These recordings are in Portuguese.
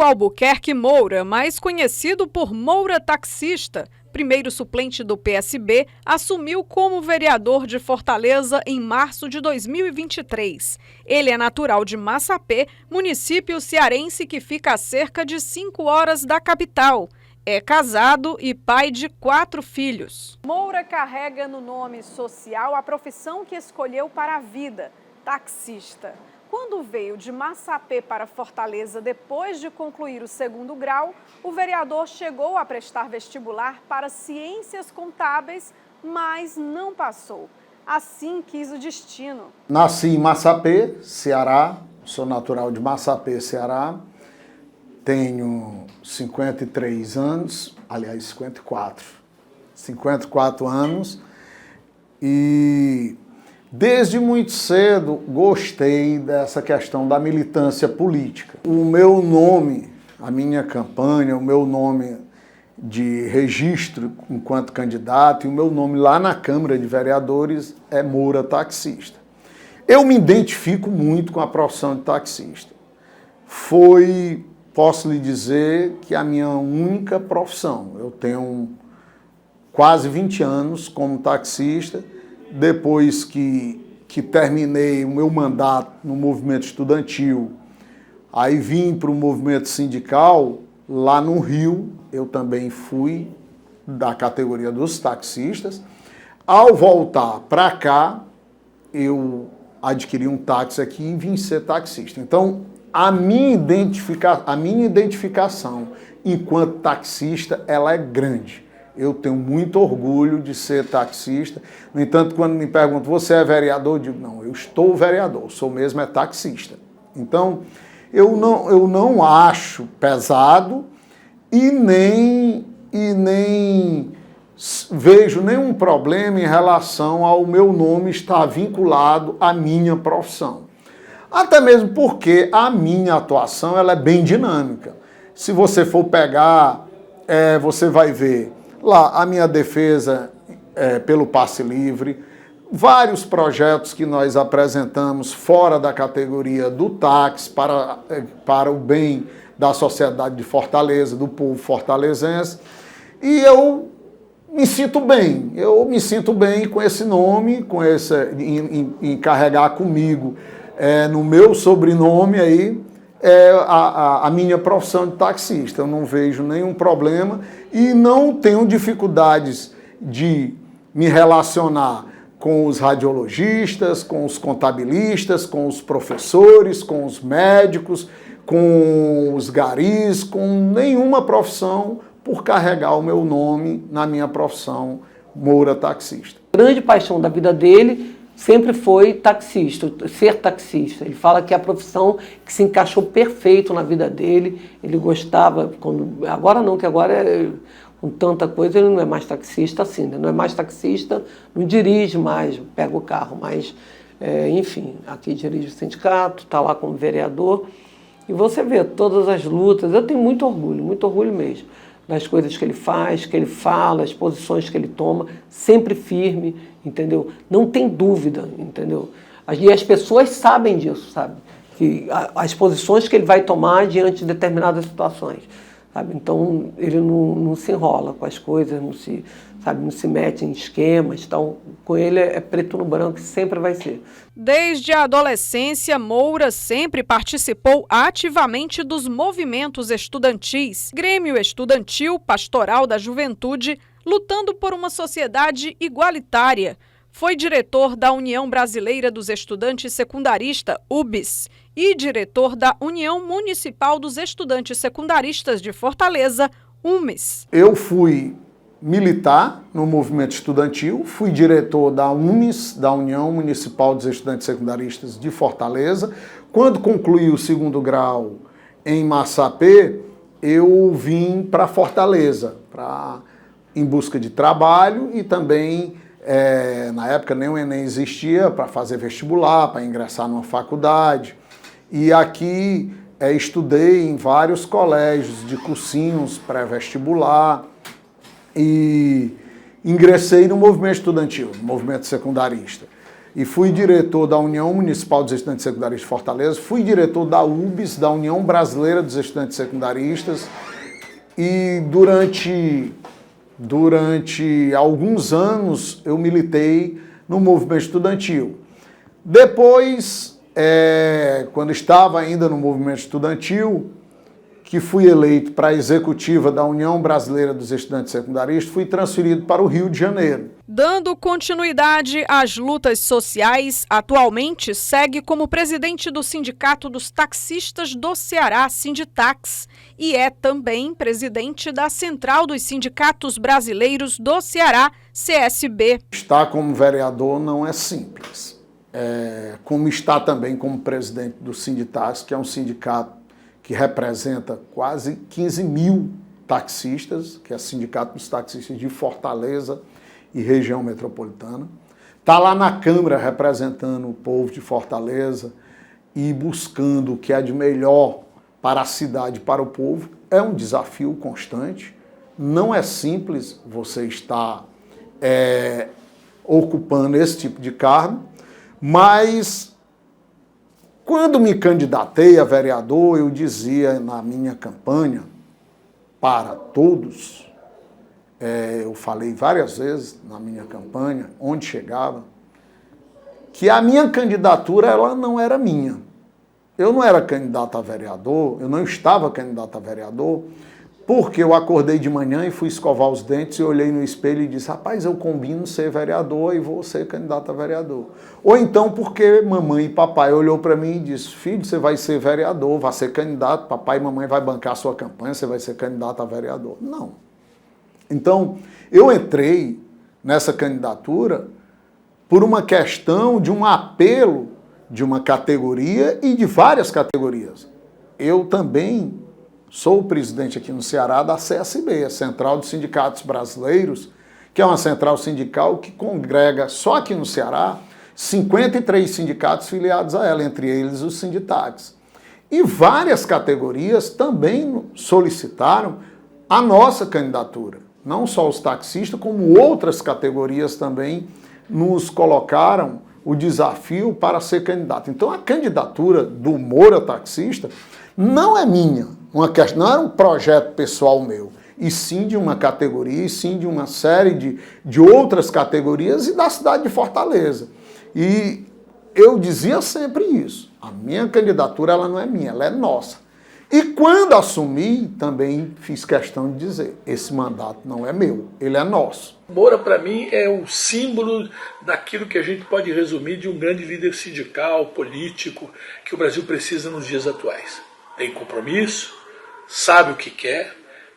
Albuquerque Moura, mais conhecido por Moura Taxista, primeiro suplente do PSB, assumiu como vereador de Fortaleza em março de 2023. Ele é natural de Massapê, município cearense que fica a cerca de 5 horas da capital. É casado e pai de 4 filhos. Moura carrega no nome social a profissão que escolheu para a vida, taxista. Quando veio de Massapê para Fortaleza depois de concluir o 2º grau, o vereador chegou a prestar vestibular para Ciências Contábeis, mas não passou. Assim quis o destino. Nasci em Massapê, Ceará, sou natural de Massapê, Ceará. Tenho 53 anos, aliás, 54 anos, e desde muito cedo gostei dessa questão da militância política. O meu nome, a minha campanha, o meu nome de registro enquanto candidato e o meu nome lá na Câmara de Vereadores é Moura Taxista. Eu me identifico muito com a profissão de taxista. Posso lhe dizer que é a minha única profissão. Eu tenho quase 20 anos como taxista. Depois que terminei o meu mandato no movimento estudantil, aí vim para o movimento sindical, lá no Rio, eu também fui da categoria dos taxistas. Ao voltar para cá, eu adquiri um táxi aqui e vim ser taxista. Então, a minha identificação enquanto taxista, ela é grande. Eu tenho muito orgulho de ser taxista. No entanto, quando me perguntam, você é vereador? Eu digo, não, eu estou vereador, sou mesmo taxista. Então, eu não acho pesado e nem vejo nenhum problema em relação ao meu nome estar vinculado à minha profissão. Até mesmo porque a minha atuação ela é bem dinâmica. Se você for pegar, você vai ver lá a minha defesa pelo passe livre, vários projetos que nós apresentamos fora da categoria do táxi para o bem da sociedade de Fortaleza, do povo fortalezense. E eu me sinto bem com esse nome, em carregar comigo no meu sobrenome aí, a minha profissão de taxista. Eu não vejo nenhum problema e não tenho dificuldades de me relacionar com os radiologistas, com os contabilistas, com os professores, com os médicos, com os garis, com nenhuma profissão por carregar o meu nome na minha profissão Moura Taxista. A grande paixão da vida dele sempre foi taxista, ser taxista. Ele fala que é a profissão que se encaixou perfeito na vida dele. Ele gostava, agora não, que agora com tanta coisa ele não é mais taxista assim, né? Não é mais taxista, não dirige mais, pega o carro, mas enfim, aqui dirige o sindicato, está lá como vereador. E você vê todas as lutas, eu tenho muito orgulho mesmo, das coisas que ele faz, que ele fala, as posições que ele toma, sempre firme, entendeu? Não tem dúvida, entendeu? E as pessoas sabem disso, sabe? Que as posições que ele vai tomar diante de determinadas situações, sabe? Então, ele não se enrola com as coisas, não se mete em esquemas, então, com ele é preto no branco, sempre vai ser. Desde a adolescência, Moura sempre participou ativamente dos movimentos estudantis, Grêmio Estudantil, Pastoral da Juventude, lutando por uma sociedade igualitária. Foi diretor da União Brasileira dos Estudantes Secundaristas, UBS, e diretor da União Municipal dos Estudantes Secundaristas de Fortaleza, UMES. Eu fui militar no movimento estudantil, fui diretor da UMES, da União Municipal dos Estudantes Secundaristas de Fortaleza. Quando concluí o 2º grau em Massapê, eu vim para Fortaleza, em busca de trabalho e também, na época nem o Enem existia, para fazer vestibular, para ingressar numa faculdade. E aqui estudei em vários colégios de cursinhos pré-vestibular, e ingressei no movimento estudantil, no movimento secundarista. e fui diretor da União Municipal dos Estudantes Secundaristas de Fortaleza, fui diretor da UBS, da União Brasileira dos Estudantes Secundaristas, e durante alguns anos eu militei no movimento estudantil. Depois, quando estava ainda no movimento estudantil, que fui eleito para a executiva da União Brasileira dos Estudantes Secundaristas, fui transferido para o Rio de Janeiro. Dando continuidade às lutas sociais, atualmente segue como presidente do Sindicato dos Taxistas do Ceará, Sinditax, e é também presidente da Central dos Sindicatos Brasileiros do Ceará, CSB. Estar como vereador não é simples, como estar também como presidente do Sinditax, que é um sindicato que representa quase 15 mil taxistas, que é o Sindicato dos Taxistas de Fortaleza e região metropolitana. Está lá na Câmara representando o povo de Fortaleza e buscando o que é de melhor para a cidade e para o povo. É um desafio constante, não é simples você estar ocupando esse tipo de cargo, mas quando me candidatei a vereador, eu dizia na minha campanha para todos, eu falei várias vezes na minha campanha, onde chegava, que a minha candidatura ela não era minha. Eu não era candidato a vereador, eu não estava candidato a vereador, porque eu acordei de manhã e fui escovar os dentes e olhei no espelho e disse, rapaz, eu combino ser vereador e vou ser candidato a vereador. Ou então porque mamãe e papai olhou para mim e disse, filho, você vai ser vereador, vai ser candidato, papai e mamãe vai bancar a sua campanha, você vai ser candidato a vereador. Não. Então, eu entrei nessa candidatura por uma questão de um apelo de uma categoria e de várias categorias. Eu também sou o presidente aqui no Ceará da CSB, a Central dos Sindicatos Brasileiros, que é uma central sindical que congrega, só aqui no Ceará, 53 sindicatos filiados a ela, entre eles os Sinditax. E várias categorias também solicitaram a nossa candidatura. Não só os taxistas, como outras categorias também nos colocaram o desafio para ser candidato. Então a candidatura do Moura Taxista não é minha, não era um projeto pessoal meu, e sim de uma categoria, e sim de uma série de outras categorias e da cidade de Fortaleza. E eu dizia sempre isso, a minha candidatura ela não é minha, ela é nossa. E quando assumi, também fiz questão de dizer, esse mandato não é meu, ele é nosso. Moura, para mim, é o símbolo daquilo que a gente pode resumir de um grande líder sindical, político, que o Brasil precisa nos dias atuais. Tem compromisso, sabe o que quer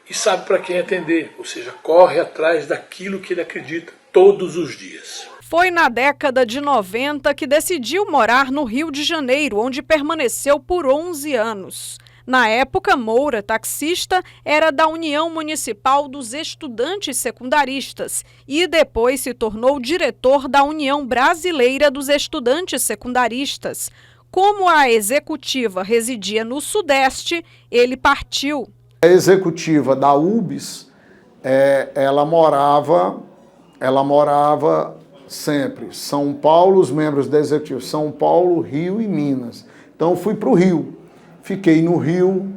e sabe para quem atender, ou seja, corre atrás daquilo que ele acredita todos os dias. Foi na década de 90 que decidiu morar no Rio de Janeiro, onde permaneceu por 11 anos. Na época, Moura, taxista, era da União Municipal dos Estudantes Secundaristas e depois se tornou diretor da União Brasileira dos Estudantes Secundaristas. Como a executiva residia no Sudeste, ele partiu. A executiva da UBS, ela morava sempre São Paulo, os membros da executiva, São Paulo, Rio e Minas. Então eu fui para o Rio. Fiquei no Rio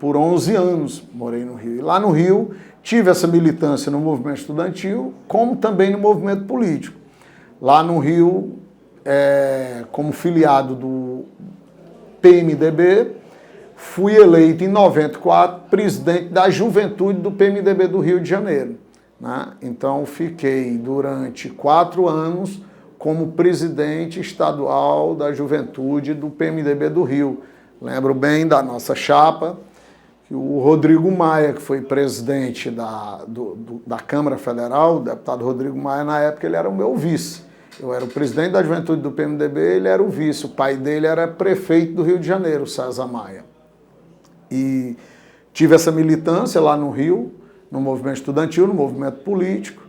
por 11 anos, morei no Rio. E lá no Rio tive essa militância no movimento estudantil, como também no movimento político. Lá no Rio, como filiado do PMDB, fui eleito em 94 presidente da juventude do PMDB do Rio de Janeiro, né? Então fiquei durante 4 anos como presidente estadual da juventude do PMDB do Rio. Lembro bem da nossa chapa, que o Rodrigo Maia, que foi presidente da Câmara Federal, o deputado Rodrigo Maia, na época ele era o meu vice. Eu era o presidente da juventude do PMDB, ele era o vice. O pai dele era prefeito do Rio de Janeiro, César Maia. E tive essa militância lá no Rio, no movimento estudantil, no movimento político.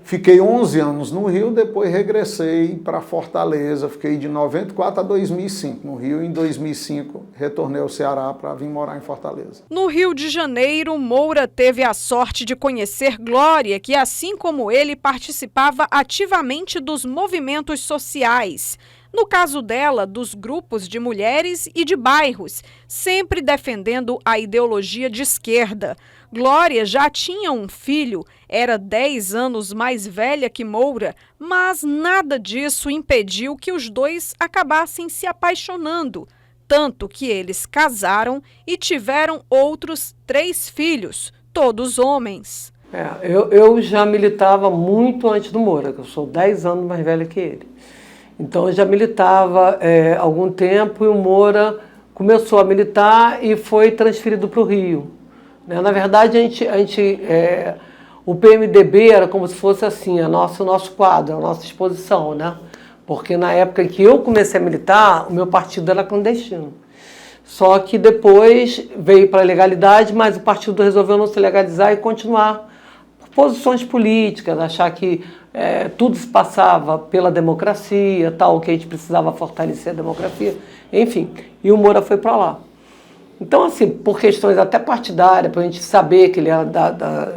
Fiquei 11 anos no Rio, depois regressei para Fortaleza, fiquei de 94 a 2005 no Rio, e em 2005 retornei ao Ceará para vir morar em Fortaleza. No Rio de Janeiro, Moura teve a sorte de conhecer Glória, que assim como ele participava ativamente dos movimentos sociais. No caso dela, dos grupos de mulheres e de bairros, sempre defendendo a ideologia de esquerda. Glória já tinha um filho, era 10 anos mais velha que Moura, mas nada disso impediu que os dois acabassem se apaixonando. Tanto que eles casaram e tiveram outros 3 filhos, todos homens. Eu já militava muito antes do Moura, que eu sou 10 anos mais velha que ele. Então eu já militava há algum tempo e o Moura começou a militar e foi transferido para o Rio. Na verdade, o PMDB era como se fosse assim, o nosso quadro, a nossa exposição, né? Porque na época em que eu comecei a militar, o meu partido era clandestino. Só que depois veio para a legalidade, mas o partido resolveu não se legalizar e continuar por posições políticas, achar que tudo se passava pela democracia, tal, que a gente precisava fortalecer a democracia, enfim. E o Moura foi para lá. Então, assim, por questões até partidárias, para a gente saber que ele era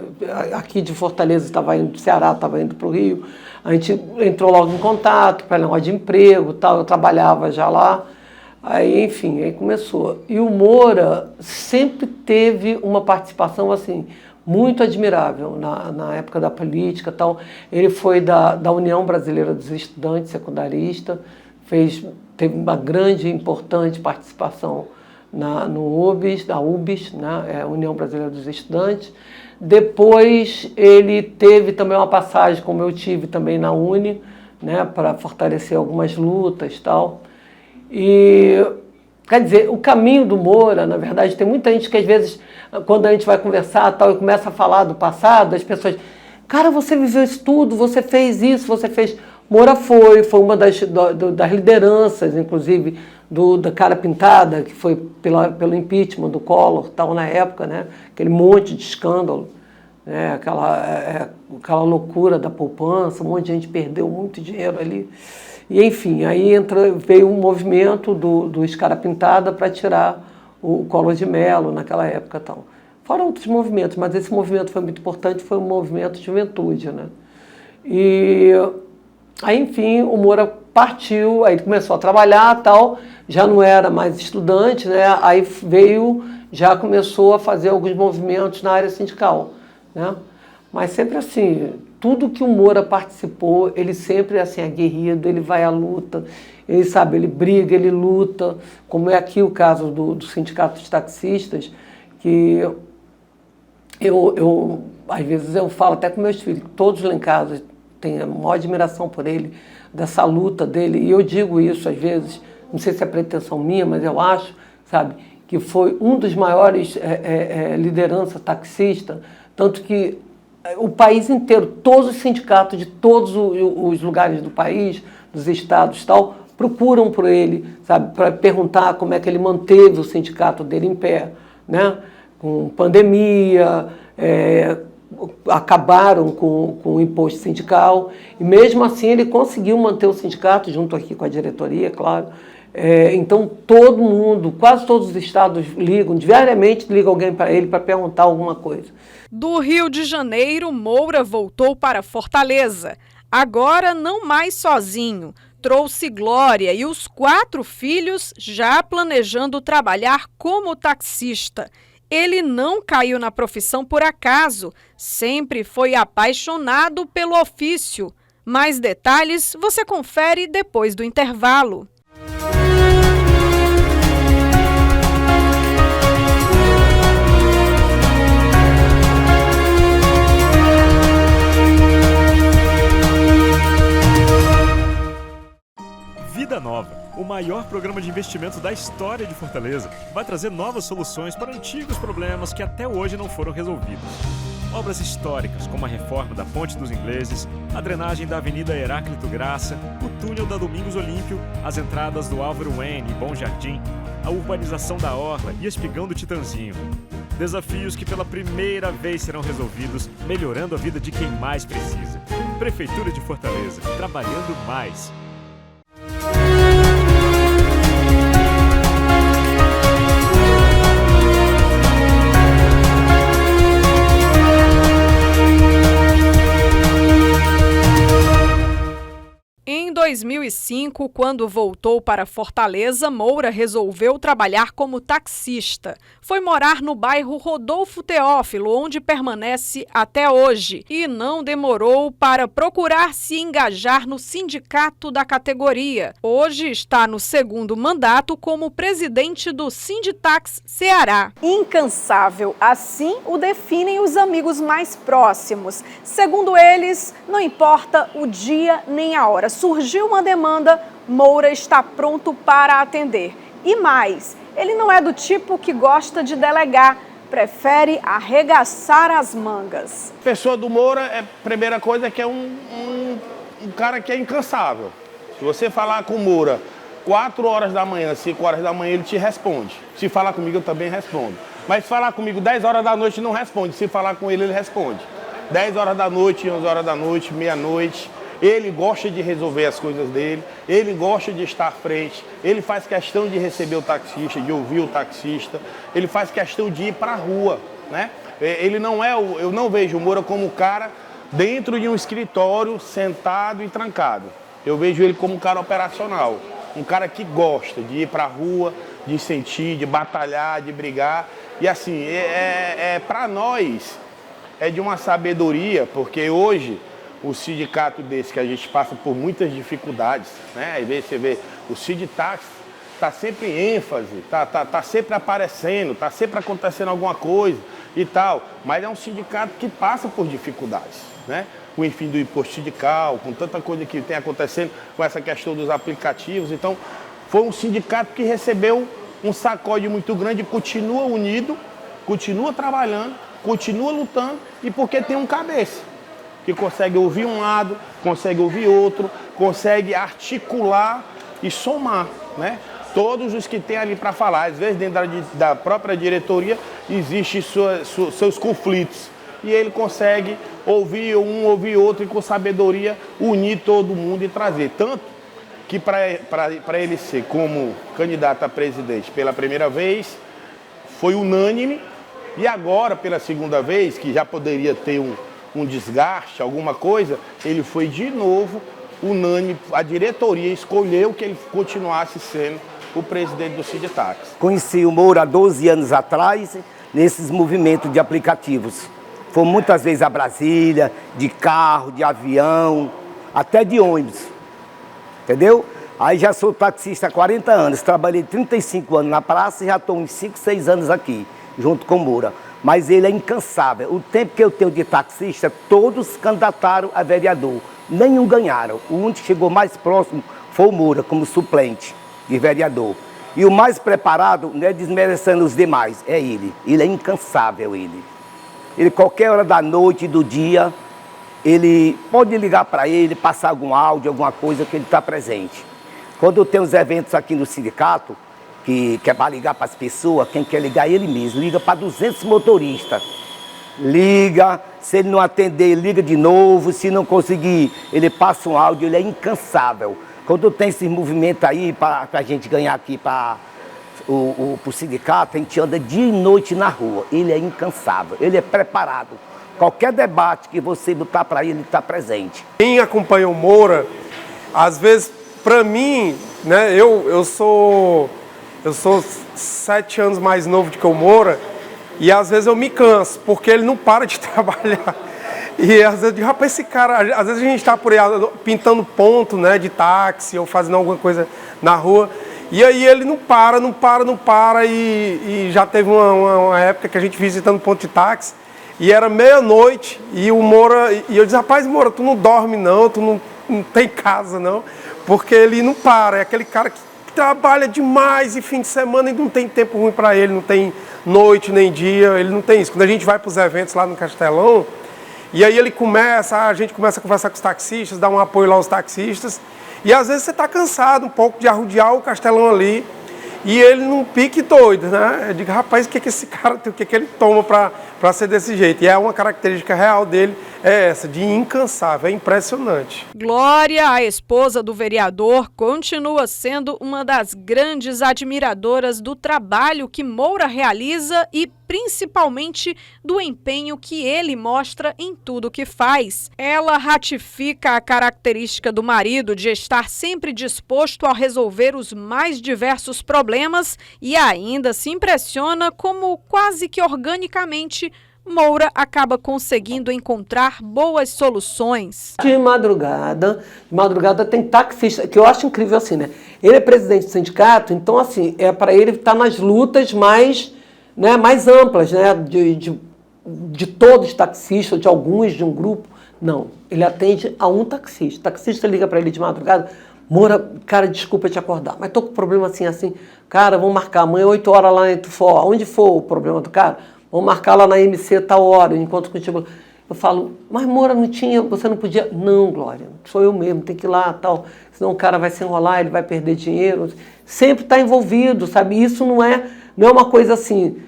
aqui de Fortaleza, estava indo do Ceará, estava indo para o Rio, a gente entrou logo em contato para negócio de emprego, tal, eu trabalhava já lá, aí, enfim, aí começou. E o Moura sempre teve uma participação, assim, muito admirável na época da política, tal. Ele foi da União Brasileira dos Estudantes Secundaristas, teve uma grande e importante participação no UBS, da UBS, né, União Brasileira dos Estudantes. Depois ele teve também uma passagem, como eu tive também na UNE, né, para fortalecer algumas lutas e tal. E, quer dizer, o caminho do Moura, na verdade, tem muita gente que às vezes, quando a gente vai conversar tal, e começa a falar do passado, as pessoas, cara, você viveu isso tudo, você fez isso, você fez... Moura foi uma das lideranças, inclusive, da cara pintada, que foi pelo impeachment do Collor, tal, na época, né? Aquele monte de escândalo, né? Aquela loucura da poupança, um monte de gente perdeu muito dinheiro ali. E, enfim, aí veio um movimento do Escara Pintada para tirar o Collor de Mello naquela época. Tal. Fora outros movimentos, mas esse movimento foi muito importante, foi um movimento de juventude, né? E aí, enfim, o Moura partiu, aí começou a trabalhar, tal, já não era mais estudante, né? Aí já começou a fazer alguns movimentos na área sindical, né? Mas sempre assim, tudo que o Moura participou, ele sempre assim, aguerrido, ele vai à luta, ele sabe, ele briga, ele luta, como é aqui o caso do Sindicato dos Taxistas, que às vezes eu falo até com meus filhos, todos lá em casa têm a maior admiração por ele, dessa luta dele, e eu digo isso às vezes, não sei se é pretensão minha, mas eu acho, sabe, que foi um dos maiores lideranças taxistas, tanto que o país inteiro, todos os sindicatos de todos os lugares do país, dos estados e tal, procuram por ele, sabe, para perguntar como é que ele manteve o sindicato dele em pé, né? Com pandemia, acabaram com o imposto sindical, e mesmo assim ele conseguiu manter o sindicato, junto aqui com a diretoria, claro. Então todo mundo, quase todos os estados diariamente liga alguém para ele para perguntar alguma coisa. Do Rio de Janeiro, Moura voltou para Fortaleza. Agora não mais sozinho. Trouxe Glória e os 4 filhos, já planejando trabalhar como taxista. Ele não caiu na profissão por acaso, sempre foi apaixonado pelo ofício. Mais detalhes você confere depois do intervalo. Vida Nova, o maior programa de investimento da história de Fortaleza, vai trazer novas soluções para antigos problemas que até hoje não foram resolvidos. Obras históricas, como a reforma da Ponte dos Ingleses, a drenagem da Avenida Heráclito Graça, o túnel da Domingos Olímpio, as entradas do Álvaro Wayne e Bom Jardim, a urbanização da Orla e Espigão do Titanzinho. Desafios que pela primeira vez serão resolvidos, melhorando a vida de quem mais precisa. Prefeitura de Fortaleza, trabalhando mais. Em 2005, quando voltou para Fortaleza, Moura resolveu trabalhar como taxista. Foi morar no bairro Rodolfo Teófilo, onde permanece até hoje, e não demorou para procurar se engajar no sindicato da categoria. Hoje está no segundo mandato como presidente do Sinditax Ceará. Incansável, assim o definem os amigos mais próximos. Segundo eles, não importa o dia nem a hora. Surgiu uma demanda, Moura está pronto para atender. E mais, ele não é do tipo que gosta de delegar, prefere arregaçar as mangas. A pessoa do Moura, a primeira coisa é que é um cara que é incansável. Se você falar com o Moura 4 horas da manhã, 5 horas da manhã, ele te responde. Se falar comigo, eu também respondo. Mas se falar comigo 10 horas da noite, não responde. Se falar com ele, ele responde. 10 horas da noite, 11 horas da noite, meia-noite. Ele gosta de resolver as coisas dele, ele gosta de estar à frente, ele faz questão de receber o taxista, de ouvir o taxista, ele faz questão de ir para a rua, né? Ele não é, eu não vejo o Moura como um cara dentro de um escritório sentado e trancado. Eu vejo ele como um cara operacional, um cara que gosta de ir para a rua, de sentir, de batalhar, de brigar. E assim, para nós é de uma sabedoria, porque hoje o sindicato desse, que a gente passa por muitas dificuldades, né? Às vezes você vê, o Sinditax está sempre em ênfase, tá sempre aparecendo, está sempre acontecendo alguma coisa e tal, mas é um sindicato que passa por dificuldades, né? Com o fim do imposto sindical, com tanta coisa que tem acontecendo, com essa questão dos aplicativos. Então, foi um sindicato que recebeu um sacode muito grande, continua unido, continua trabalhando, continua lutando, e porque tem um cabeça que consegue ouvir um lado, consegue ouvir outro, consegue articular e somar, né? Todos os que tem ali para falar. Às vezes, dentro da própria diretoria, existem seus conflitos. E ele consegue ouvir um, ouvir outro, e com sabedoria unir todo mundo e trazer. Tanto que para ele ser como candidato a presidente pela primeira vez, foi unânime, e agora, pela segunda vez, que já poderia ter um desgaste, alguma coisa, ele foi de novo unânime. A diretoria escolheu que ele continuasse sendo o presidente do Sinditax. Conheci o Moura há 12 anos atrás, nesses movimentos de aplicativos. Fomos muitas vezes a Brasília, de carro, de avião, até de ônibus, entendeu? Aí já sou taxista há 40 anos, trabalhei 35 anos na praça e já estou uns 5, 6 anos aqui, junto com o Moura. Mas ele é incansável. O tempo que eu tenho de taxista, todos se candidataram a vereador. Nenhum ganharam. O único que chegou mais próximo foi o Moura, como suplente de vereador. E o mais preparado, não é desmerecendo os demais, é ele. Ele é incansável, ele. Ele, qualquer hora da noite, do dia, ele pode ligar para ele, passar algum áudio, alguma coisa, que ele está presente. Quando tem os eventos aqui no sindicato, que é para ligar para as pessoas, quem quer ligar ele mesmo, liga para 200 motoristas. Liga, se ele não atender, ele liga de novo, se não conseguir, ele passa um áudio, ele é incansável. Quando tem esse movimento aí, para a gente ganhar aqui para o sindicato, a gente anda dia e noite na rua. Ele é incansável, ele é preparado. Qualquer debate que você botar para ele está presente. Quem acompanha o Moura, às vezes, para mim, né, eu sou 7 anos mais novo do que o Moura, e às vezes eu me canso, porque ele não para de trabalhar. E às vezes eu digo, rapaz, esse cara, às vezes a gente está por aí pintando ponto, né, de táxi, ou fazendo alguma coisa na rua, e aí ele não para, e já teve uma época que a gente visitando ponto de táxi, e era meia-noite, e o Moura, e eu disse, rapaz, Moura, tu não dorme não, tu não tem casa não, porque ele não para, é aquele cara que trabalha demais, e fim de semana, e não tem tempo ruim para ele, não tem noite nem dia, ele não tem isso. Quando a gente vai para os eventos lá no Castelão, e aí a gente começa a conversar com os taxistas, dar um apoio lá aos taxistas, e às vezes você está cansado um pouco de arrodear o Castelão ali, E ele num pique doido, né? Eu digo, rapaz, o que esse cara tem, o que ele toma para ser desse jeito? E é uma característica real dele, é essa, de incansável, é impressionante. Glória, a esposa do vereador, continua sendo uma das grandes admiradoras do trabalho que Moura realiza e principalmente do empenho que ele mostra em tudo que faz. Ela ratifica a característica do marido de estar sempre disposto a resolver os mais diversos problemas e ainda se impressiona como quase que organicamente Moura acaba conseguindo encontrar boas soluções. De madrugada tem taxista, que eu acho incrível assim, né? Ele é presidente do sindicato, então assim, é para ele estar nas lutas mais amplas, né? De todos os taxistas, de alguns, de um grupo. Não, ele atende a um taxista. O taxista liga para ele de madrugada, Moura, cara, desculpa te acordar, mas tô com problema assim, cara, vamos marcar amanhã 8 horas lá em Tufó, onde for o problema do cara, vamos marcar lá na MC tal hora, eu encontro contigo. Eu falo, mas Moura, você não podia? Não, Glória, sou eu mesmo, tem que ir lá, tal, senão o cara vai se enrolar, ele vai perder dinheiro. Sempre está envolvido, sabe? Isso não é uma coisa assim,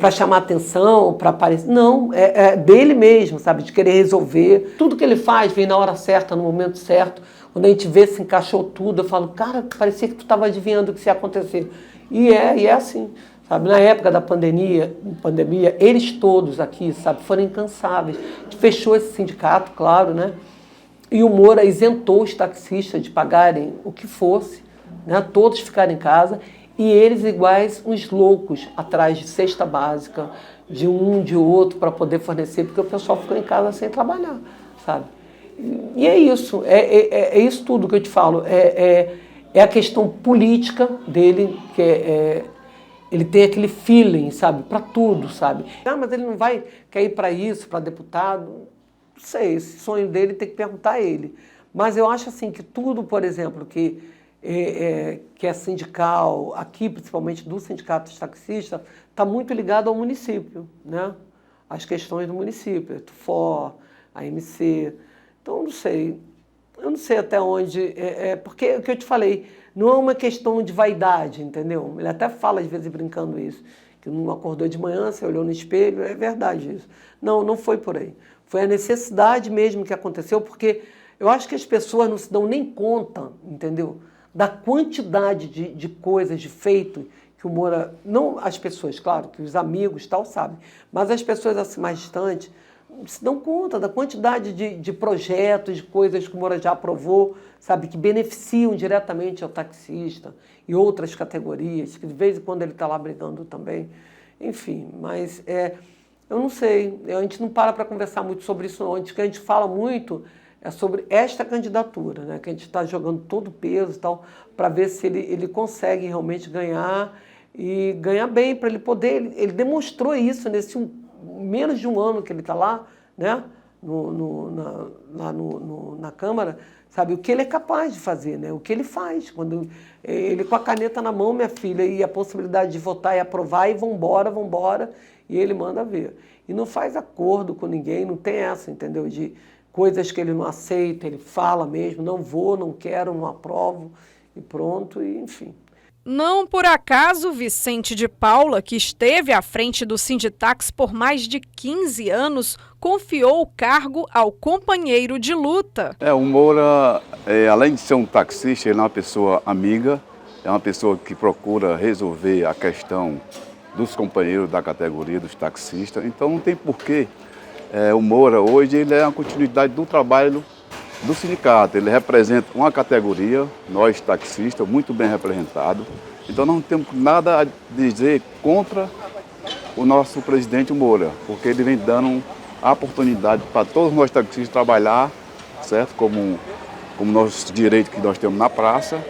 para chamar atenção, para aparecer. Não, é dele mesmo, sabe? De querer resolver. Tudo que ele faz vem na hora certa, no momento certo. Quando a gente vê se encaixou tudo, eu falo, cara, parecia que tu estava adivinhando o que ia acontecer. E é assim. Sabe, na época da pandemia, eles todos aqui, sabe, foram incansáveis. A gente fechou esse sindicato, claro, né? E o Moura isentou os taxistas de pagarem o que fosse, né? Todos ficaram em casa e eles iguais uns loucos atrás de cesta básica, de um, de outro, para poder fornecer, porque o pessoal ficou em casa sem trabalhar, sabe? E é isso, é isso tudo que eu te falo. É a questão política dele, que ele tem aquele feeling, sabe, para tudo, sabe? Ah, mas ele não vai querer ir para isso, para deputado? Não sei, esse sonho dele tem que perguntar a ele. Mas eu acho assim que tudo, por exemplo, que é sindical, aqui principalmente do sindicato dos taxistas, está muito ligado ao município, né? As questões do município, Tufó, a MC. Então, não sei. Eu não sei até onde... porque o que eu te falei, não é uma questão de vaidade, entendeu? Ele até fala, às vezes, brincando isso, que não acordou de manhã, você olhou no espelho, é verdade isso. Não foi por aí. Foi a necessidade mesmo que aconteceu, porque eu acho que as pessoas não se dão nem conta, entendeu? Da quantidade de coisas, de feito, que o Moura... Não as pessoas, claro, que os amigos tal sabem, mas as pessoas assim mais distantes se dão conta da quantidade de projetos, de coisas que o Moura já aprovou, sabe, que beneficiam diretamente ao taxista e outras categorias, que de vez em quando ele está lá brigando também. Enfim, mas eu não sei, a gente não para conversar muito sobre isso não. O que a gente fala muito é sobre esta candidatura, né, que a gente está jogando todo o peso e tal, para ver se ele consegue realmente ganhar e ganhar bem, para ele poder... Ele demonstrou isso nesse menos de um ano que ele está lá, né, na Câmara, sabe, o que ele é capaz de fazer, né, o que ele faz. Quando ele com a caneta na mão, minha filha, e a possibilidade de votar e aprovar, e vambora, e ele manda ver. E não faz acordo com ninguém, não tem essa, entendeu, de coisas que ele não aceita, ele fala mesmo, não vou, não quero, não aprovo, e pronto, e enfim. Não por acaso, Vicente de Paula, que esteve à frente do Sinditax por mais de 15 anos, confiou o cargo ao companheiro de luta. O Moura, além de ser um taxista, ele é uma pessoa amiga, é uma pessoa que procura resolver a questão dos companheiros da categoria, dos taxistas. Então não tem porquê. O Moura hoje ele é uma continuidade do trabalho do sindicato. Ele representa uma categoria, nós taxistas, muito bem representados. Então não temos nada a dizer contra o nosso presidente Moura, porque ele vem dando a oportunidade para todos nós taxistas trabalhar, certo? Como nossos direitos que nós temos na praça,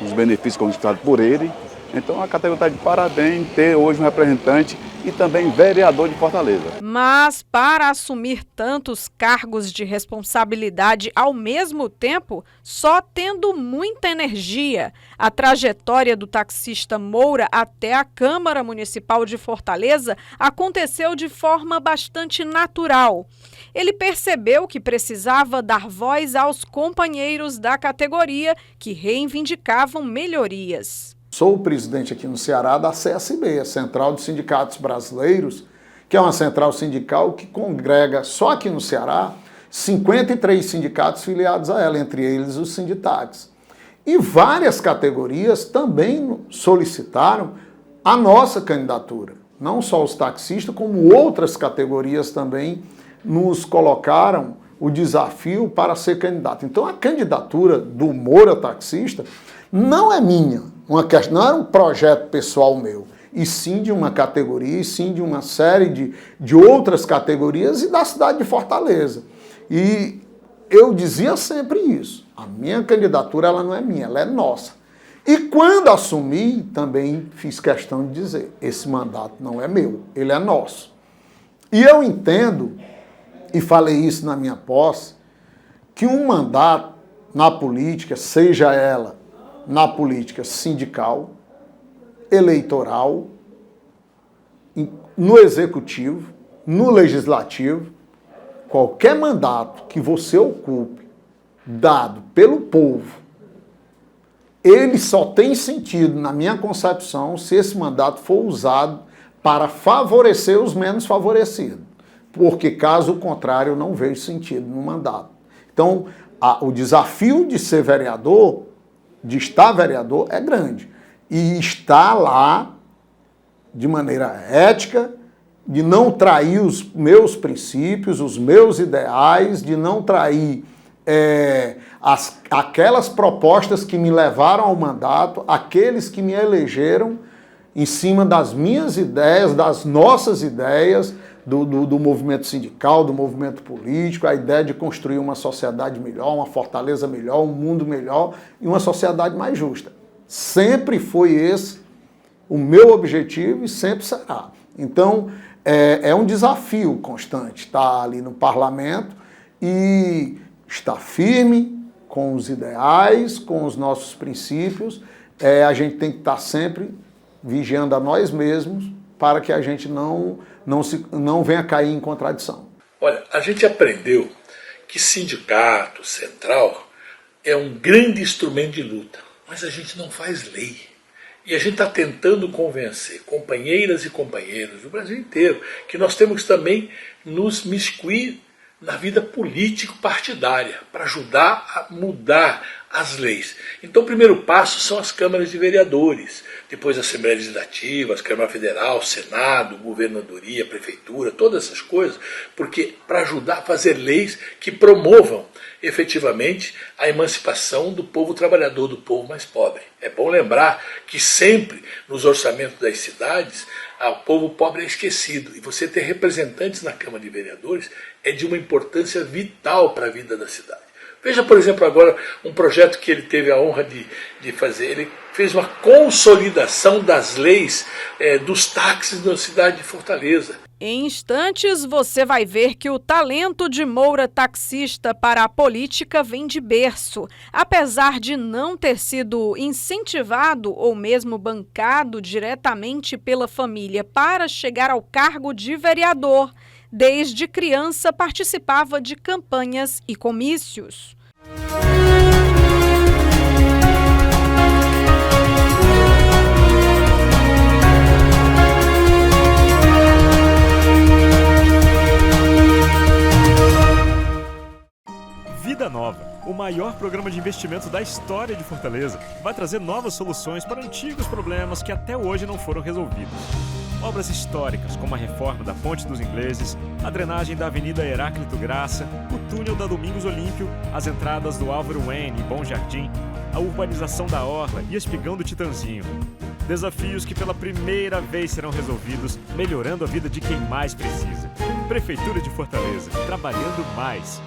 os benefícios conquistados por ele. Então a categoria está de parabéns em ter hoje um representante e também vereador de Fortaleza. Mas para assumir tantos cargos de responsabilidade ao mesmo tempo, só tendo muita energia, a trajetória do taxista Moura até a Câmara Municipal de Fortaleza aconteceu de forma bastante natural. Ele percebeu que precisava dar voz aos companheiros da categoria que reivindicavam melhorias. sou o presidente aqui no Ceará da CSB, a Central de Sindicatos Brasileiros, que é uma central sindical que congrega, só aqui no Ceará, 53 sindicatos filiados a ela, entre eles os Sinditags. E várias categorias também solicitaram a nossa candidatura. Não só os taxistas, como outras categorias também nos colocaram o desafio para ser candidato. Então a candidatura do Moura Taxista não é minha, não era um projeto pessoal meu, e sim de uma categoria, e sim de uma série de outras categorias e da cidade de Fortaleza. E eu dizia sempre isso, a minha candidatura ela não é minha, ela é nossa. E quando assumi, também fiz questão de dizer, esse mandato não é meu, ele é nosso. E eu entendo, e falei isso na minha posse, que um mandato na política, seja ela na política sindical, eleitoral, no executivo, no legislativo, qualquer mandato que você ocupe, dado pelo povo, ele só tem sentido, na minha concepção, se esse mandato for usado para favorecer os menos favorecidos. Porque, caso contrário, eu não vejo sentido no mandato. Então, o desafio de ser vereador, de estar vereador, é grande. E estar lá de maneira ética, de não trair os meus princípios, os meus ideais, de não trair aquelas propostas que me levaram ao mandato, aqueles que me elegeram em cima das minhas ideias, das nossas ideias, do movimento sindical, do movimento político, a ideia de construir uma sociedade melhor, uma Fortaleza melhor, um mundo melhor e uma sociedade mais justa. Sempre foi esse o meu objetivo e sempre será. Então, é um desafio constante estar ali no parlamento e estar firme com os ideais, com os nossos princípios. A gente tem que estar sempre vigiando a nós mesmos para que a gente não venha cair em contradição. Olha, a gente aprendeu que sindicato, central, é um grande instrumento de luta, mas a gente não faz lei. E a gente está tentando convencer companheiras e companheiros do Brasil inteiro que nós temos que também nos miscuir na vida político-partidária para ajudar a mudar as leis. Então o primeiro passo são as câmaras de vereadores, depois a Assembleia Legislativa, a Câmara Federal, Senado, Governadoria, Prefeitura, todas essas coisas, porque para ajudar a fazer leis que promovam efetivamente a emancipação do povo trabalhador, do povo mais pobre. É bom lembrar que sempre nos orçamentos das cidades o povo pobre é esquecido, e você ter representantes na Câmara de Vereadores é de uma importância vital para a vida da cidade. Veja, por exemplo, agora um projeto que ele teve a honra de fazer. Ele fez uma consolidação das leis dos táxis na cidade de Fortaleza. Em instantes, você vai ver que o talento de Moura Taxista para a política vem de berço. Apesar de não ter sido incentivado ou mesmo bancado diretamente pela família para chegar ao cargo de vereador, desde criança participava de campanhas e comícios. Vida Nova, o maior programa de investimento da história de Fortaleza, vai trazer novas soluções para antigos problemas que até hoje não foram resolvidos. Obras históricas, como a reforma da Ponte dos Ingleses, a drenagem da Avenida Heráclito Graça, o túnel da Domingos Olímpio, as entradas do Álvaro Wayne e Bom Jardim, a urbanização da Orla e Espigão do Titanzinho. Desafios que pela primeira vez serão resolvidos, melhorando a vida de quem mais precisa. Prefeitura de Fortaleza, trabalhando mais.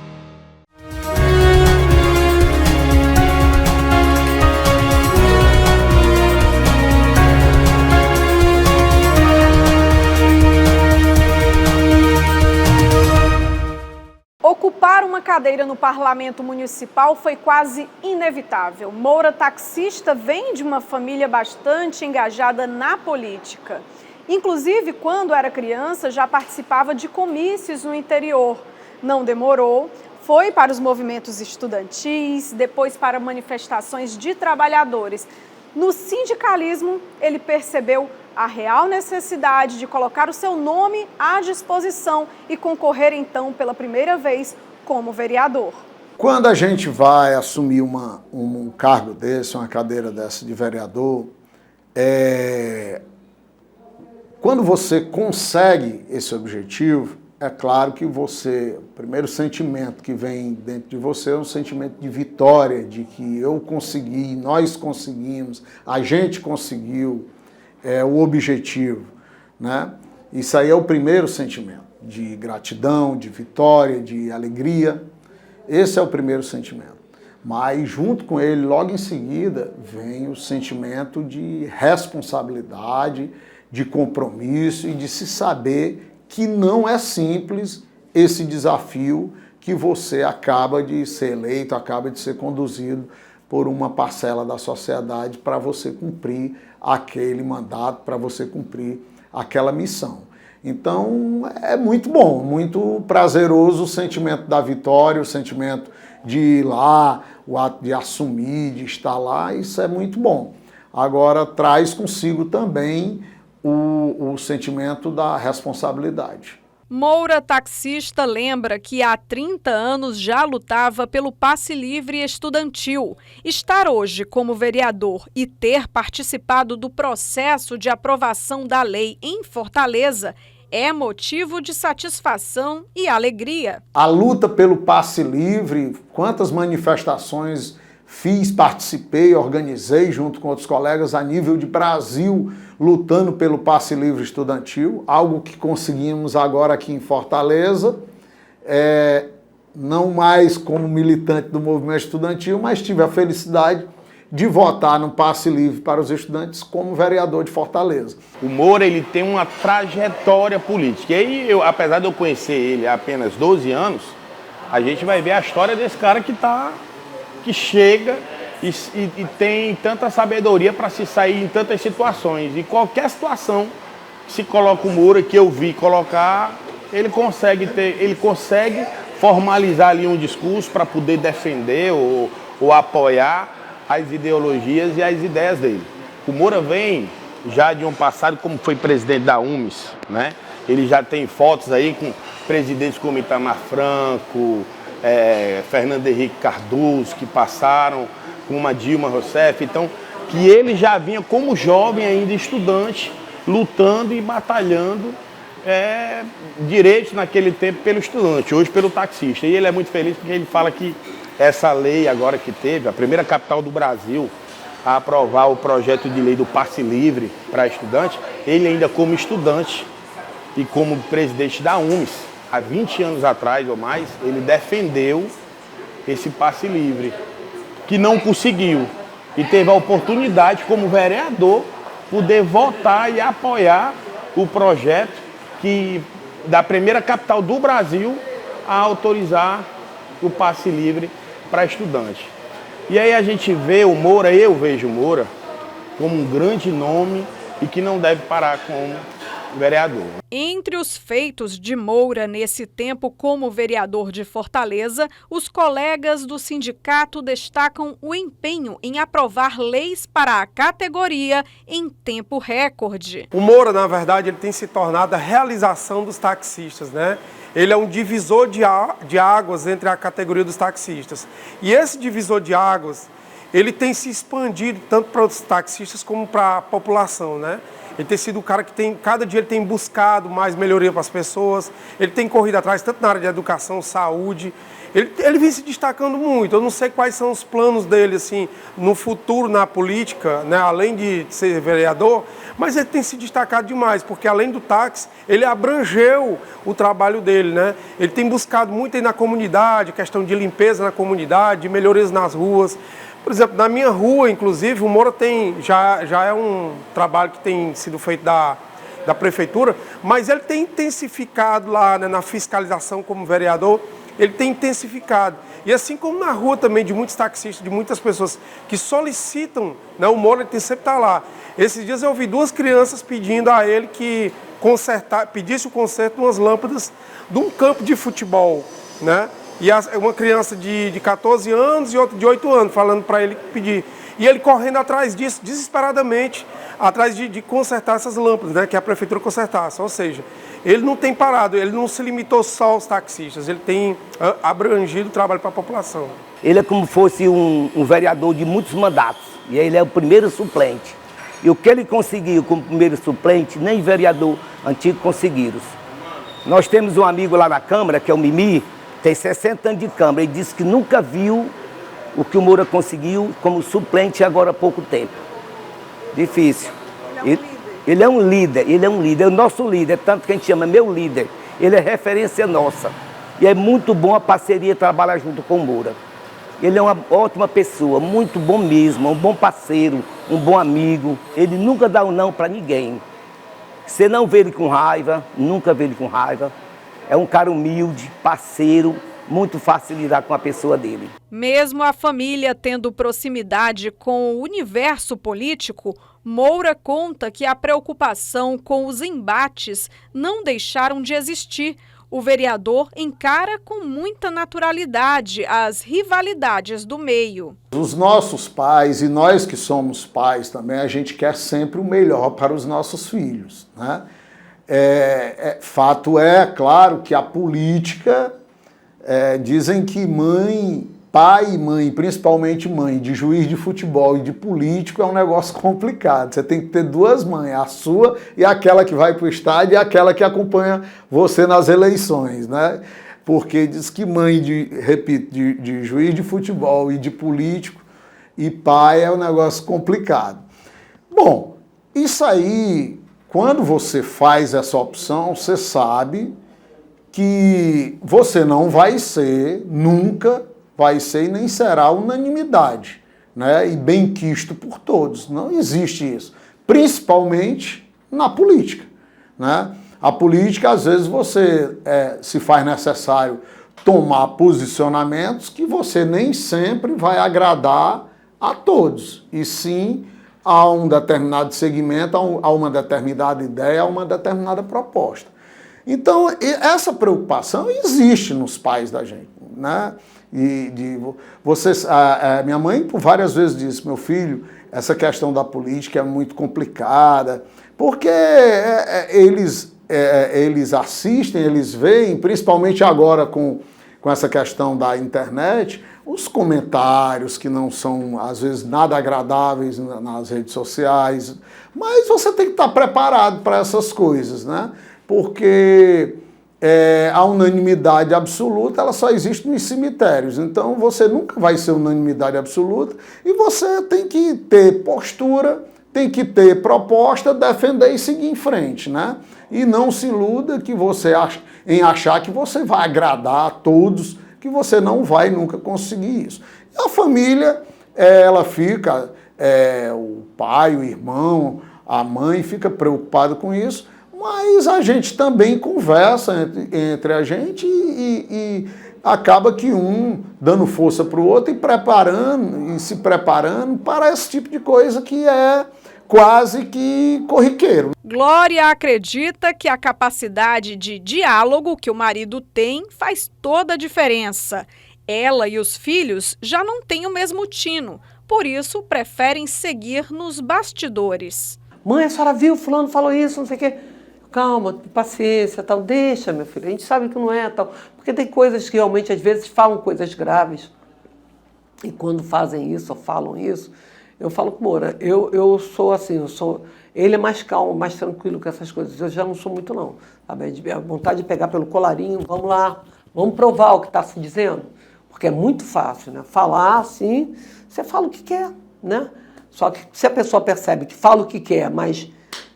Ocupar uma cadeira no parlamento municipal foi quase inevitável. Moura Taxista vem de uma família bastante engajada na política. Inclusive, quando era criança, já participava de comícios no interior. Não demorou, foi para os movimentos estudantis, depois para manifestações de trabalhadores. No sindicalismo, ele percebeu a real necessidade de colocar o seu nome à disposição e concorrer, então, pela primeira vez como vereador. Quando a gente vai assumir um cargo desse, uma cadeira dessa de vereador, quando você consegue esse objetivo, é claro que o primeiro sentimento que vem dentro de você é um sentimento de vitória, de que eu consegui, nós conseguimos, a gente conseguiu o objetivo, né? Isso aí é o primeiro sentimento, de gratidão, de vitória, de alegria. Esse é o primeiro sentimento. Mas junto com ele, logo em seguida, vem o sentimento de responsabilidade, de compromisso e de se saber que não é simples esse desafio que você acaba de ser eleito, acaba de ser conduzido por uma parcela da sociedade para você cumprir aquele mandato, para você cumprir aquela missão. Então é muito bom, muito prazeroso o sentimento da vitória, o sentimento de ir lá, o ato de assumir, de estar lá, isso é muito bom. Agora traz consigo também o sentimento da responsabilidade. Moura, taxista, lembra que há 30 anos já lutava pelo passe livre estudantil. Estar hoje como vereador e ter participado do processo de aprovação da lei em Fortaleza é motivo de satisfação e alegria. A luta pelo passe livre, quantas manifestações fiz, participei, organizei junto com outros colegas a nível de Brasil, lutando pelo passe livre estudantil, algo que conseguimos agora aqui em Fortaleza, não mais como militante do movimento estudantil, mas tive a felicidade de votar no passe livre para os estudantes como vereador de Fortaleza. O Moura, ele tem uma trajetória política. E aí, apesar de eu conhecer ele há apenas 12 anos, a gente vai ver a história desse cara que chega e tem tanta sabedoria para se sair em tantas situações. E qualquer situação que se coloca o Moura, que eu vi colocar, ele consegue formalizar ali um discurso para poder defender ou apoiar as ideologias e as ideias dele. O Moura vem já de um passado como foi presidente da UMES, né? Ele já tem fotos aí com presidentes como Itamar Franco, Fernando Henrique Cardoso, que passaram, com uma Dilma Rousseff, então, que ele já vinha como jovem ainda estudante, lutando e batalhando direitos naquele tempo pelo estudante, hoje pelo taxista. E ele é muito feliz porque ele fala que essa lei agora que teve, a primeira capital do Brasil a aprovar o projeto de lei do passe livre para estudante, ele ainda como estudante e como presidente da UMES, há 20 anos atrás ou mais, ele defendeu esse passe livre, que não conseguiu. E teve a oportunidade, como vereador, poder votar e apoiar o projeto da primeira capital do Brasil a autorizar o passe livre para estudante. E aí a gente vê o Moura, eu vejo o Moura como um grande nome e que não deve parar como vereador. Entre os feitos de Moura nesse tempo como vereador de Fortaleza, os colegas do sindicato destacam o empenho em aprovar leis para a categoria em tempo recorde. O Moura, na verdade, ele tem se tornado a realização dos taxistas, né? Ele é um divisor de águas entre a categoria dos taxistas. E esse divisor de águas, ele tem se expandido tanto para os taxistas como para a população, né? Ele tem sido o cara que cada dia ele tem buscado mais melhoria para as pessoas, ele tem corrido atrás tanto na área de educação, saúde, ele vem se destacando muito. Eu não sei quais são os planos dele assim, no futuro, na política, né, além de ser vereador, mas ele tem se destacado demais, porque além do táxi, ele abrangeu o trabalho dele, né? Ele tem buscado muito aí na comunidade, questão de limpeza na comunidade, de melhorias nas ruas. Por exemplo, na minha rua, inclusive, o Moura já é um trabalho que tem sido feito da prefeitura, mas ele tem intensificado lá, né, na fiscalização como vereador, ele tem intensificado. E assim como na rua também, de muitos taxistas, de muitas pessoas que solicitam, né, o Moura tem sempre estar lá. Esses dias eu ouvi 2 crianças pedindo a ele que pedisse o conserto de umas lâmpadas de um campo de futebol, né? E uma criança de 14 anos e outra de 8 anos, falando para ele pedir. E ele correndo atrás disso, desesperadamente, atrás de consertar essas lâmpadas, né, que a prefeitura consertasse. Ou seja, ele não tem parado, ele não se limitou só aos taxistas, ele tem abrangido o trabalho para a população. Ele é como se fosse um vereador de muitos mandatos, e ele é o primeiro suplente. E o que ele conseguiu como primeiro suplente, nem vereador antigo conseguiram. Nós temos um amigo lá na Câmara, que é o Mimi, tem 60 anos de Câmara, ele disse que nunca viu o que o Moura conseguiu como suplente agora há pouco tempo. Difícil. Ele é um líder, é o nosso líder, tanto que a gente chama meu líder. Ele é referência nossa. E é muito bom a parceria trabalhar junto com o Moura. Ele é uma ótima pessoa, muito bom mesmo, um bom parceiro, um bom amigo. Ele nunca dá um não para ninguém. Você não vê ele com raiva, nunca vê ele com raiva. É um cara humilde, parceiro, muito fácil de lidar com a pessoa dele. Mesmo a família tendo proximidade com o universo político, Moura conta que a preocupação com os embates não deixaram de existir. O vereador encara com muita naturalidade as rivalidades do meio. Os nossos pais, e nós que somos pais também, a gente quer sempre o melhor para os nossos filhos, né? Fato é, claro, que a política, dizem que pai e mãe, principalmente mãe, de juiz de futebol e de político é um negócio complicado. Você tem que ter duas mães, a sua e aquela que vai para o estádio e aquela que acompanha você nas eleições, né? Porque diz que mãe, de juiz de futebol e de político e pai é um negócio complicado. Bom, isso aí, quando você faz essa opção, você sabe que você não vai ser, nunca vai ser e nem será unanimidade, né? E bem quisto por todos. Não existe isso. Principalmente na política, né? A política, às vezes, você se faz necessário tomar posicionamentos que você nem sempre vai agradar a todos, e sim a um determinado segmento, a uma determinada ideia, a uma determinada proposta. Então, essa preocupação existe nos pais da gente, né? Minha mãe por várias vezes disse, meu filho, essa questão da política é muito complicada, porque eles assistem, eles veem, principalmente agora com essa questão da internet, os comentários que não são, às vezes, nada agradáveis nas redes sociais, mas você tem que estar preparado para essas coisas, né? Porque a unanimidade absoluta, ela só existe nos cemitérios. Então, você nunca vai ser unanimidade absoluta e você tem que ter postura, tem que ter proposta, defender e seguir em frente, né? E não se iluda em achar que você vai agradar a todos, que você não vai nunca conseguir isso. E a família, ela fica, o pai, o irmão, a mãe fica preocupado com isso, mas a gente também conversa entre a gente e acaba que um dando força para o outro e se preparando para esse tipo de coisa que é quase que corriqueiro. Glória acredita que a capacidade de diálogo que o marido tem faz toda a diferença. Ela e os filhos já não têm o mesmo tino, por isso preferem seguir nos bastidores. Mãe, a senhora viu, fulano falou isso, não sei o quê. Calma, paciência, tal. Deixa, meu filho, a gente sabe que não é tal. Porque tem coisas que realmente, às vezes, falam coisas graves. E quando fazem isso ou falam isso, eu falo com o Moura, eu sou assim, ele é mais calmo, mais tranquilo com essas coisas. Eu já não sou muito, não. Sabe? A vontade de pegar pelo colarinho, vamos lá, vamos provar o que está se dizendo. Porque é muito fácil, né? Falar assim, você fala o que quer, né? Só que se a pessoa percebe que fala o que quer, mas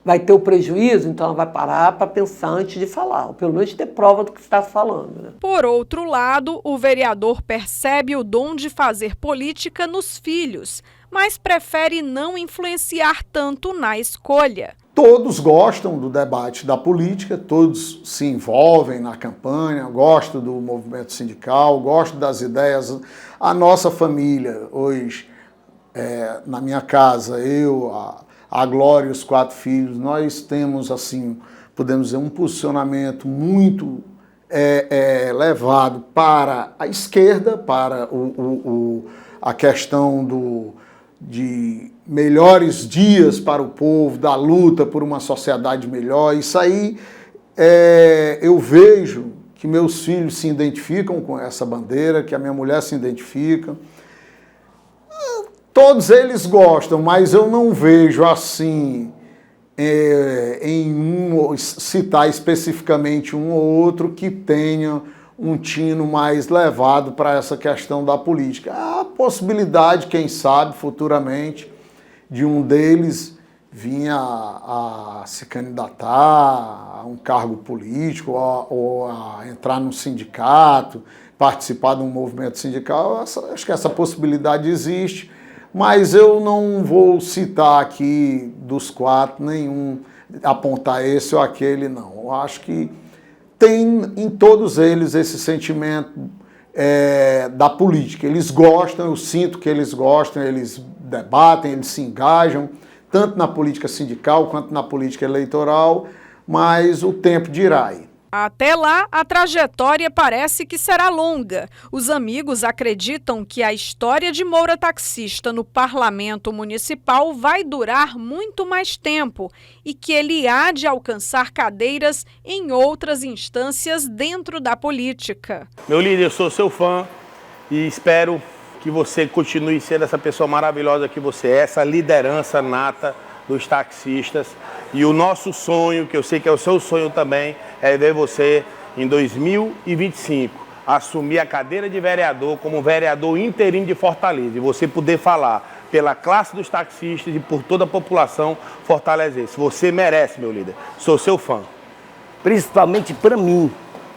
vai ter o prejuízo, então ela vai parar para pensar antes de falar, ou pelo menos ter prova do que está falando, né? Por outro lado, o vereador percebe o dom de fazer política nos filhos, mas prefere não influenciar tanto na escolha. Todos gostam do debate da política, todos se envolvem na campanha, gostam do movimento sindical, gostam das ideias. A nossa família hoje, na minha casa, a Glória e os 4 filhos, nós temos, assim, podemos dizer, um posicionamento muito levado para a esquerda, para a questão de melhores dias para o povo, da luta por uma sociedade melhor. Isso aí eu vejo que meus filhos se identificam com essa bandeira, que a minha mulher se identifica. Todos eles gostam, mas eu não vejo assim, citar especificamente um ou outro que tenha um tino mais levado para essa questão da política. Há a possibilidade, quem sabe, futuramente, de um deles vir a se candidatar a um cargo político ou a entrar num sindicato, participar de um movimento sindical. Acho que essa possibilidade existe, mas eu não vou citar aqui dos 4 nenhum, apontar esse ou aquele, não. Eu acho que tem em todos eles esse sentimento da política. Eles gostam, eu sinto que eles gostam, eles debatem, eles se engajam, tanto na política sindical quanto na política eleitoral, mas o tempo dirá aí. Até lá, a trajetória parece que será longa. Os amigos acreditam que a história de Moura Taxista no Parlamento Municipal vai durar muito mais tempo e que ele há de alcançar cadeiras em outras instâncias dentro da política. Meu líder, eu sou seu fã e espero que você continue sendo essa pessoa maravilhosa que você é, essa liderança nata dos taxistas. E o nosso sonho, que eu sei que é o seu sonho também, é ver você em 2025 assumir a cadeira de vereador como vereador interino de Fortaleza e você poder falar pela classe dos taxistas e por toda a população fortalezense. Você merece, meu líder. Sou seu fã. Principalmente para mim,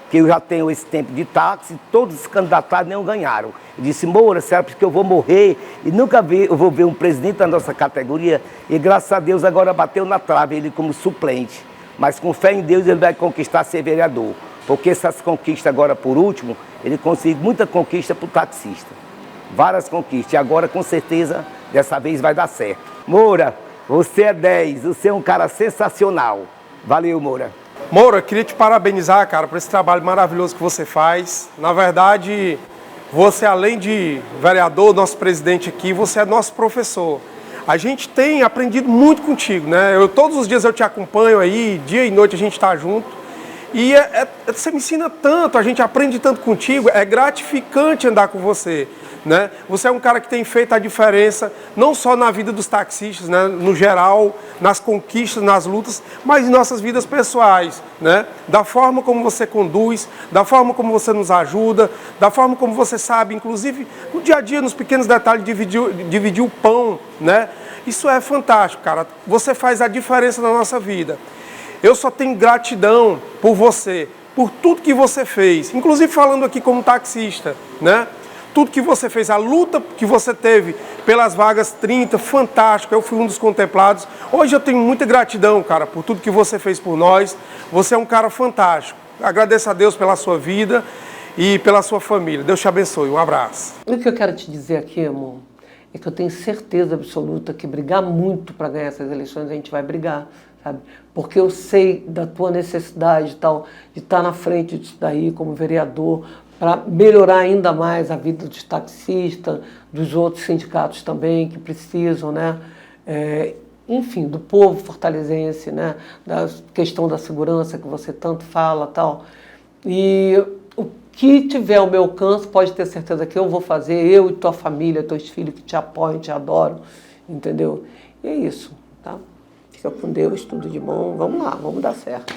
que eu já tenho esse tempo de táxi, todos os candidatados não ganharam. Eu disse, Moura, será que eu vou morrer e nunca eu vou ver um presidente da nossa categoria? E graças a Deus agora bateu na trave, ele como suplente. Mas com fé em Deus ele vai conquistar ser vereador. Porque essas conquistas agora, por último, ele conseguiu muita conquista para o taxista. Várias conquistas. E agora, com certeza, dessa vez vai dar certo. Moura, você é 10, você é um cara sensacional. Valeu, Moura. Moura, queria te parabenizar, cara, por esse trabalho maravilhoso que você faz. Na verdade, você, além de vereador, nosso presidente aqui, você é nosso professor. A gente tem aprendido muito contigo, né? Todos os dias eu te acompanho aí, dia e noite a gente está junto. E você me ensina tanto, a gente aprende tanto contigo, é gratificante andar com você, né? Você é um cara que tem feito a diferença, não só na vida dos taxistas, né? No geral, nas conquistas, nas lutas, mas em nossas vidas pessoais, né? Da forma como você conduz, da forma como você nos ajuda, da forma como você sabe, inclusive, no dia a dia, nos pequenos detalhes, dividir o pão, né? Isso é fantástico, cara. Você faz a diferença na nossa vida. Eu só tenho gratidão por você, por tudo que você fez, inclusive falando aqui como taxista, né? Tudo que você fez, a luta que você teve pelas vagas 30, fantástico, eu fui um dos contemplados. Hoje eu tenho muita gratidão, cara, por tudo que você fez por nós. Você é um cara fantástico. Agradeço a Deus pela sua vida e pela sua família. Deus te abençoe. Um abraço. O que eu quero te dizer aqui, amor, é que eu tenho certeza absoluta que brigar muito para ganhar essas eleições a gente vai brigar. Sabe? Porque eu sei da tua necessidade de estar na frente disso daí como vereador, para melhorar ainda mais a vida dos taxistas, dos outros sindicatos também que precisam, né? Enfim, do povo fortalezense, né? Da questão da segurança que você tanto fala, tal. E o que tiver ao meu alcance, pode ter certeza que eu vou fazer, eu e tua família, teus filhos que te apoiam, te adoram, entendeu? E é isso, tá? Fica com Deus, tudo de bom. Vamos lá, vamos dar certo.